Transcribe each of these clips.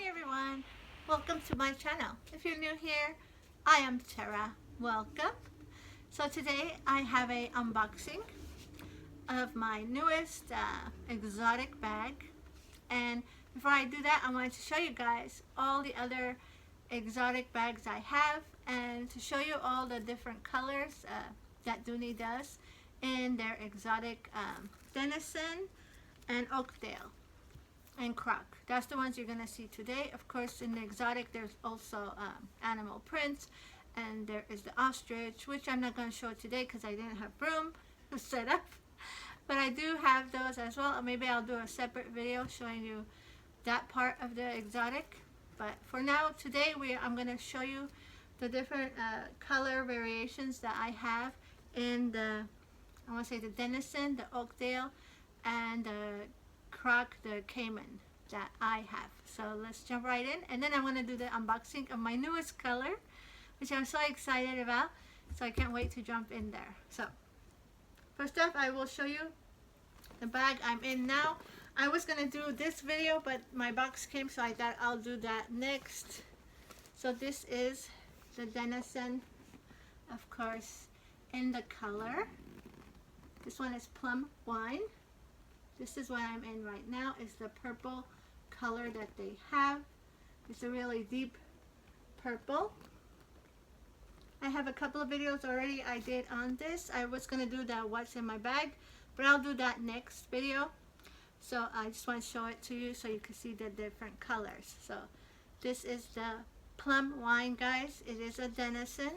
Hi everyone, welcome to my channel. If you're new here, I am Tera. Welcome. So today I have a unboxing of my newest exotic bag, and before I do that I wanted to show you guys all the other exotic bags I have and to show you all the different colors that Dooney does in their exotic Denison and Oakdale and croc. That's the ones you're gonna see today. Of course, in the exotic there's also animal prints, and there is the ostrich, which I'm not gonna show today because I didn't have room to set up, but I do have those as well. Maybe I'll do a separate video showing you that part of the exotic, but for now today I'm gonna show you the different color variations that I have in the, I want to say, the Denison, the Oakdale, and the croc, the Cayman that I have. So let's jump right in, and then I'm going to do the unboxing of my newest color, which I'm so excited about, so I can't wait to jump in there. So first off, I will show you the bag I'm in now. I was going to do this video, but my box came, so I thought I'll do that next. So this is the Denison, of course, in the color. This one is plum wine. This is what I'm in right now, is the purple color that they have. It's a really deep purple. I have a couple of videos already I did on this. I was going to do the what's in my bag, but I'll do that next video. So I just want to show it to you so you can see the different colors. So this is the plum wine, guys. It is a Denison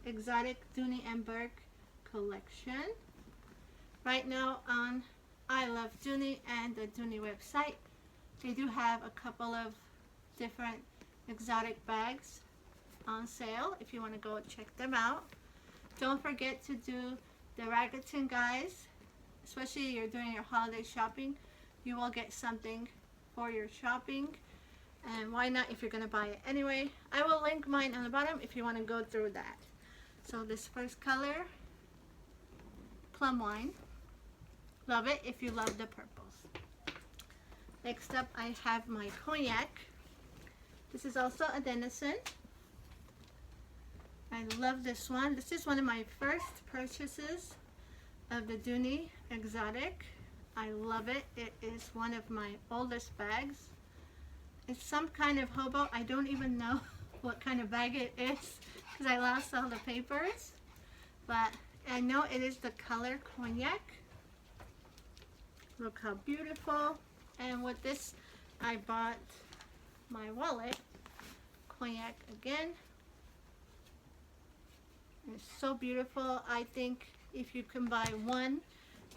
exotic Dooney and Bourke collection. Right now on I Love Dooney and the Dooney website, they do have a couple of different exotic bags on sale if you want to go check them out. Don't forget to do the Rakuten, guys, especially if you're doing your holiday shopping. You will get something for your shopping, and why not if you're going to buy it anyway. I will link mine on the bottom if you want to go through that. So this first color, plum wine. Love it if you love the purples. Next up, I have my cognac. This is also a Denison. I love this one. This is one of my first purchases of the Dooney exotic. I love it. It is one of my oldest bags. It's some kind of hobo. I don't even know what kind of bag it is because I lost all the papers, but I know it is the color cognac. Look how beautiful. And with this I bought my wallet, cognac again. It's so beautiful. I think if you can buy one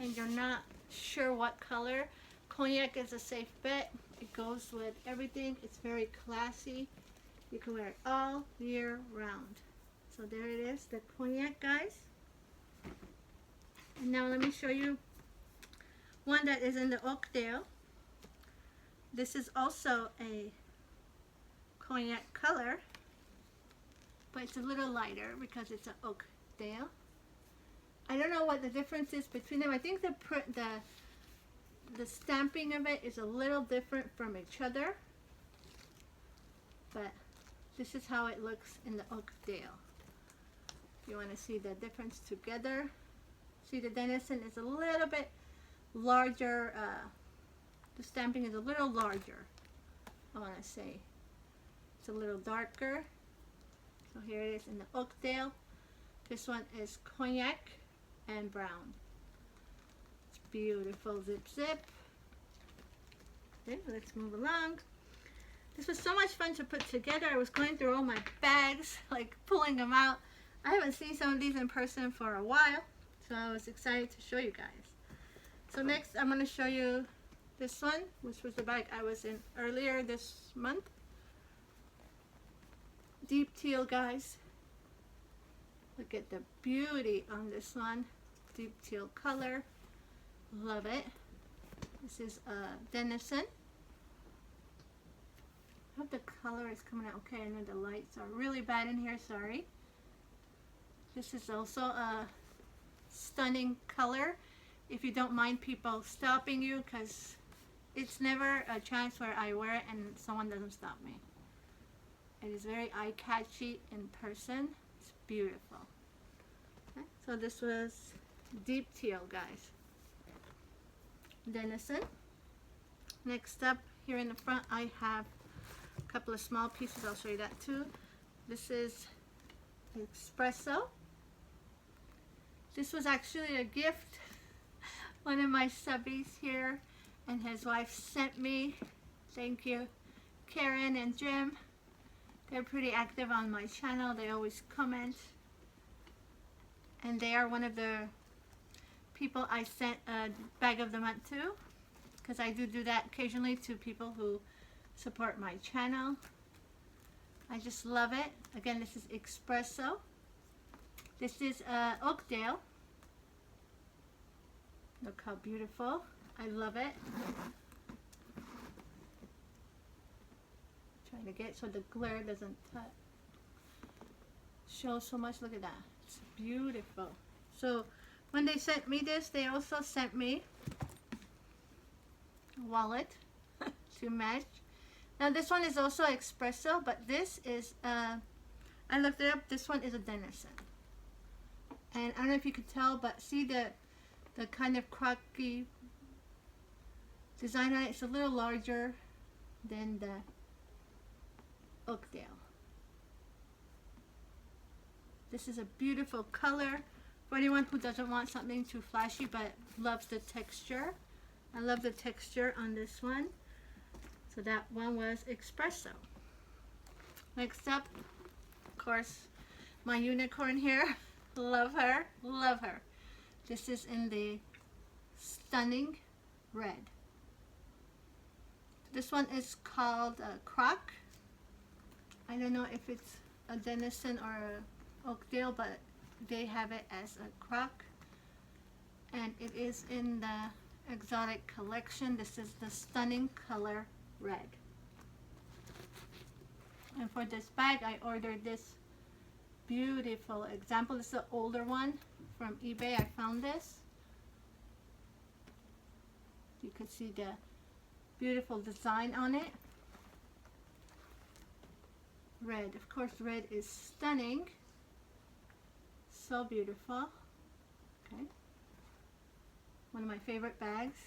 and you're not sure what color, cognac is a safe bet. It goes with everything. It's very classy. You can wear it all year round. So there it is, the cognac, guys. And now let me show you one that is in the Oakdale. This is also a cognac color, but it's a little lighter because it's an Oakdale. I don't know what the difference is between them. I think the stamping of it is a little different from each other, but this is how it looks in the Oakdale. If you want to see the difference together, see the Denison is a little bit larger. The stamping is a little larger, I want to say. It's a little darker. So here it is in the Oakdale. This one is cognac and brown. It's beautiful. Zip zip. Okay, let's move along. This was so much fun to put together. I was going through all my bags, like pulling them out. I haven't seen some of these in person for a while, so I was excited to show you guys. So next I'm going to show you this one, which was the bag I was in earlier this month. Deep teal, guys. Look at the beauty on this one. Deep teal color. Love it. This is Denison. I hope the color is coming out okay. I know the lights are really bad in here, sorry. This is also a stunning color. If you don't mind people stopping you, because it's never a chance where I wear it and someone doesn't stop me. It is very eye-catchy in person. It's beautiful. Okay, so this was deep teal, guys. Denison. Next up, here in the front, I have a couple of small pieces. I'll show you that too. This is espresso. This was actually a gift one of my subbies here and his wife sent me. Thank you, Karen and Jim. They're pretty active on my channel. They always comment. And they are one of the people I sent a bag of the month to, because I do that occasionally to people who support my channel. I just love it. Again, this is espresso. This is Oakdale. Look how beautiful. I love it. Trying to get so the glare doesn't show so much. Look at that. It's beautiful. So when they sent me this, they also sent me a wallet to match. Now this one is also espresso, but this is, I looked it up, this one is a Denison. And I don't know if you could tell, but see the kind of crocky design on it. It's a little larger than the Oakdale. This is a beautiful color for anyone who doesn't want something too flashy but loves the texture. I love the texture on this one. So that one was espresso. Next up, of course, my unicorn here. Love her, love her. This is in the stunning red. This one is called Croc. I don't know if it's a Denison or a Oakdale, but they have it as a Croc. And it is in the exotic collection. This is the stunning color red. And for this bag, I ordered this beautiful example. This is the older one from eBay. I found this. You could see the beautiful design on it. Red, of course, red is stunning. So beautiful. Okay. One of my favorite bags.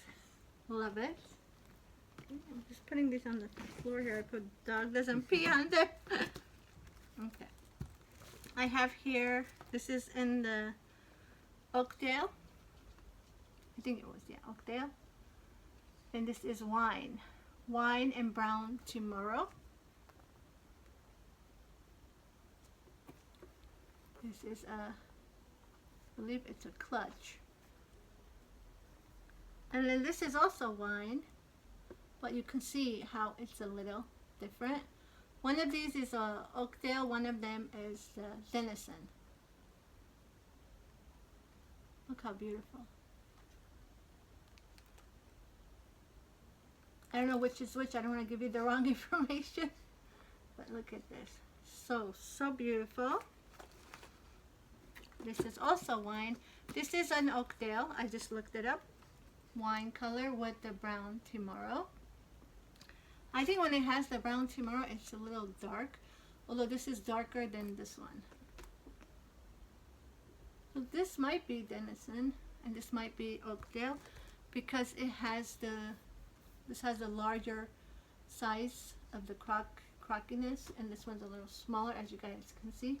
Love it. Okay, I'm just putting this on the floor here. I hope the dog doesn't pee on there. Okay. I have here, this is in the Oakdale. I think it was, yeah, Oakdale. And this is wine. Wine and brown tomorrow. This is I believe it's a clutch. And then this is also wine, but you can see how it's a little different. One of these is a Oakdale, one of them is Denison. Look how beautiful. I don't know which is which. I don't want to give you the wrong information. But look at this. So, so beautiful. This is also wine. This is an Oakdale. I just looked it up. Wine color with the brown tomorrow. I think when it has the brown tomorrow, it's a little dark. Although this is darker than this one. So this might be Denison and this might be Oakdale because it has this has a larger size of the crockiness, and this one's a little smaller, as you guys can see.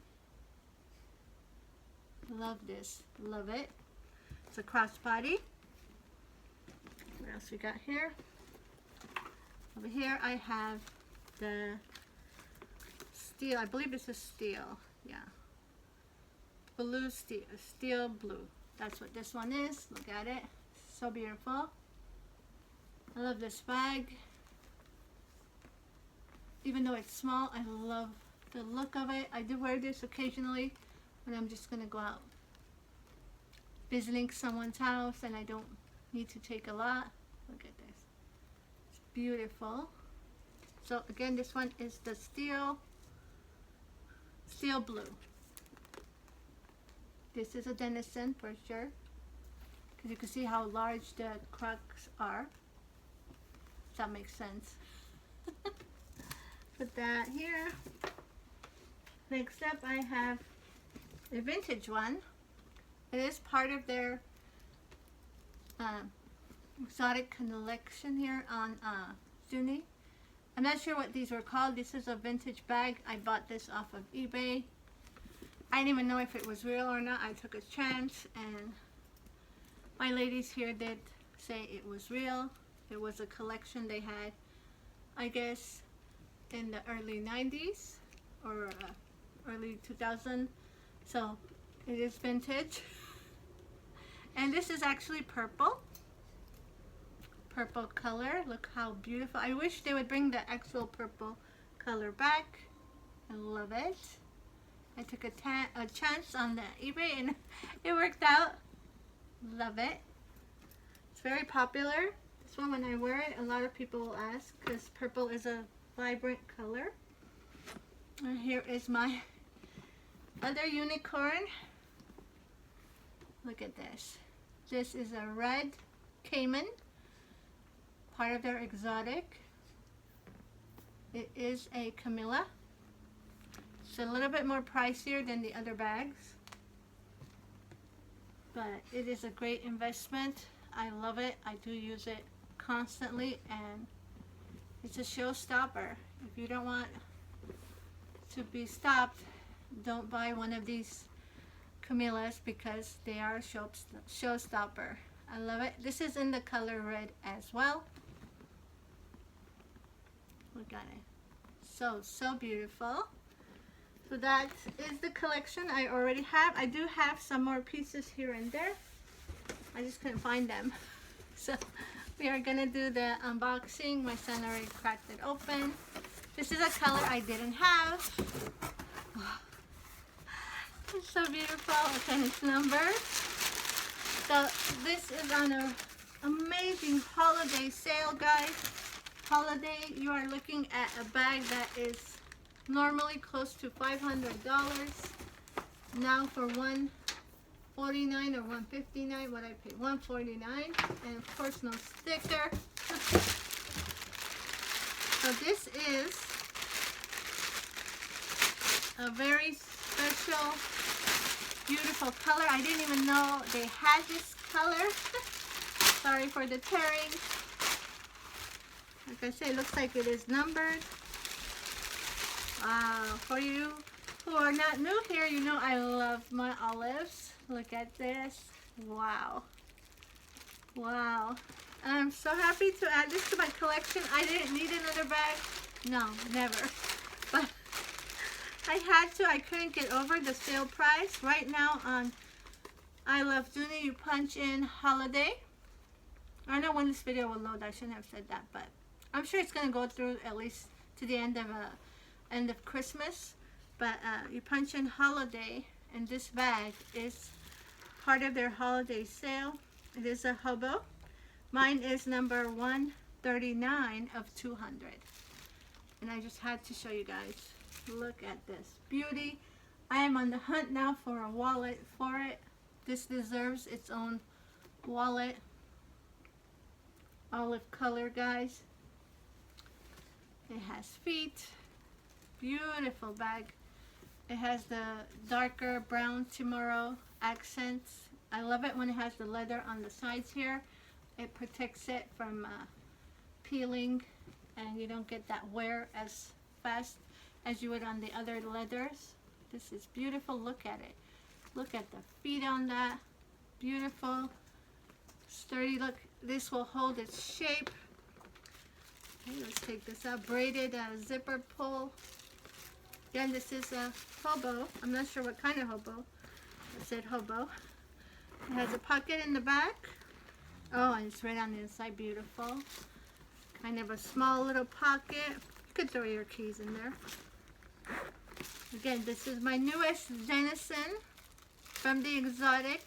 Love this, love it. It's a crossbody. What else we got here? Over here I have the steel. I believe this is steel. Yeah. Blue steel. Steel blue. That's what this one is. Look at it. So beautiful. I love this bag. Even though it's small, I love the look of it. I do wear this occasionally when I'm just going to go out visiting someone's house and I don't need to take a lot. Look at this. It's beautiful. So again, this one is the steel blue. This is a Denison for sure, because you can see how large the crocs are. that makes sense. Put that here. Next up, I have a vintage one. It is part of their exotic collection here on Dooney. I'm not sure what these were called. This is a vintage bag. I bought this off of eBay. I didn't even know if it was real or not. I took a chance, and my ladies here did say it was real. It was a collection they had, I guess, in the early 90s or early 2000. So it is vintage. And this is actually purple. Purple color. Look how beautiful. I wish they would bring the actual purple color back. I love it. I took a chance on the eBay and it worked out. Love it. It's very popular. This one, when I wear it, a lot of people will ask because purple is a vibrant color. And here is my other unicorn. Look at this. This is a red caiman, part of their exotic. It is a Camilla. It's a little bit more pricier than the other bags, but it is a great investment. I love it. I do use it constantly, and it's a showstopper. If you don't want to be stopped, don't buy one of these Camillas because they are a showstopper. I love it. This is in the color red as well. Look at it. So beautiful. So that is the collection I already have. I do have some more pieces here and there. I just couldn't find them. So we are gonna do the unboxing. My son already cracked it open. This is a color I didn't have. It's so beautiful. Okay, it's numbered. So this is on an amazing holiday sale, guys. Holiday, you are looking at a bag that is normally close to $500. Now for $149 or $159, what I paid, $149, and of course no sticker. So this is a very special, beautiful color. I didn't even know they had this color. Sorry for the tearing. Like I say, it looks like it is numbered. Wow. For you who are not new here, you know I love my olives. Look at this. Wow. Wow. I'm so happy to add this to my collection. I didn't need another bag. No, never. But I had to. I couldn't get over the sale price. Right now on I Love Dooney, you punch in holiday. I know when this video will load, I shouldn't have said that, but I'm sure it's going to go through at least to the end of Christmas. But you punch in holiday, and this bag is part of their holiday sale. It is a hobo. Mine is number 139 of 200. And I just had to show you guys. Look at this beauty. I am on the hunt now for a wallet for it. This deserves its own wallet. Olive color, guys. It has feet. Beautiful bag. It has the darker brown tomorrow accents. I love it when it has the leather on the sides here. It protects it from peeling, and you don't get that wear as fast as you would on the other leathers. This is beautiful. Look at it. Look at the feet on that. Beautiful. Sturdy. Look, this will hold its shape. Okay, let's take this out. Braided zipper pull. Again, this is a hobo. I'm not sure what kind of hobo. I said hobo. It has a pocket in the back. Oh, and it's right on the inside. Beautiful. Kind of a small little pocket. You could throw your keys in there. Again, this is my newest venison from the exotic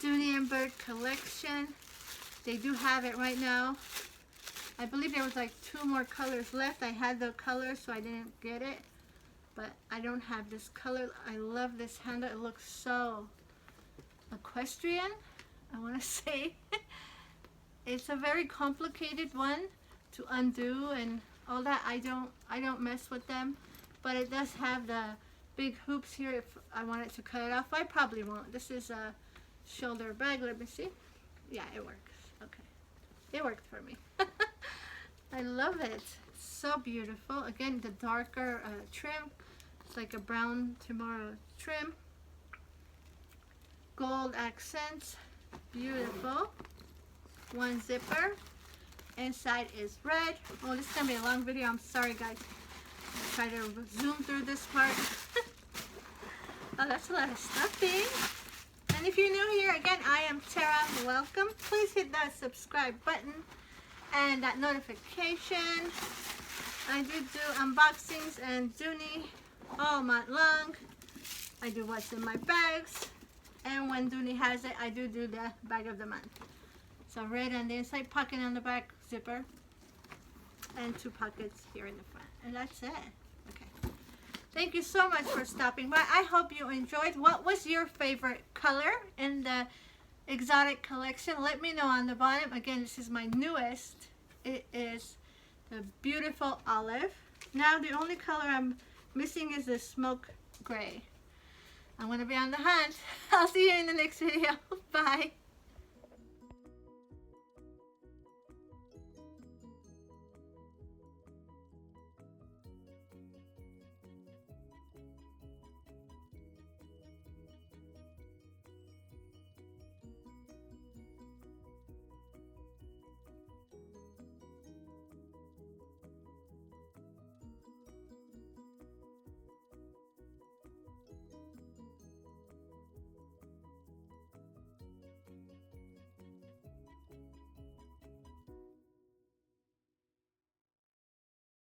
Dooney and Bourke collection. They do have it right now. I believe there was like 2 more colors left. I had the color, so I didn't get it. But I don't have this color. I love this handle. It looks so equestrian, I want to say. It's a very complicated one, to undo and all that. I don't mess with them, but it does have the big hoops here if I wanted to cut it off. I probably won't. This is a shoulder bag. Let me see. Yeah, it works. Okay, it worked for me. I love it. It's so beautiful. Again, the darker trim. It's like a brown tomorrow trim. Gold accents. Beautiful. One zipper. Inside is red. Oh, this is going to be a long video. I'm sorry, guys. I'll try to zoom through this part. Oh, that's a lot of stuffing. And if you're new here, again, I am Tera. Welcome. Please hit that subscribe button and that notification. I do unboxings and Dooney all month long. I do what's in my bags. And when Dooney has it, I do the bag of the month. So red on the inside, pocket on the back, zipper, and 2 pockets here in the front. And that's it. Okay. Thank you so much for stopping by. I hope you enjoyed. What was your favorite color in the exotic collection? Let me know on the bottom. Again, this is my newest. It is the beautiful olive. Now the only color I'm missing is the smoke gray. I'm going to be on the hunt. I'll see you in the next video. Bye.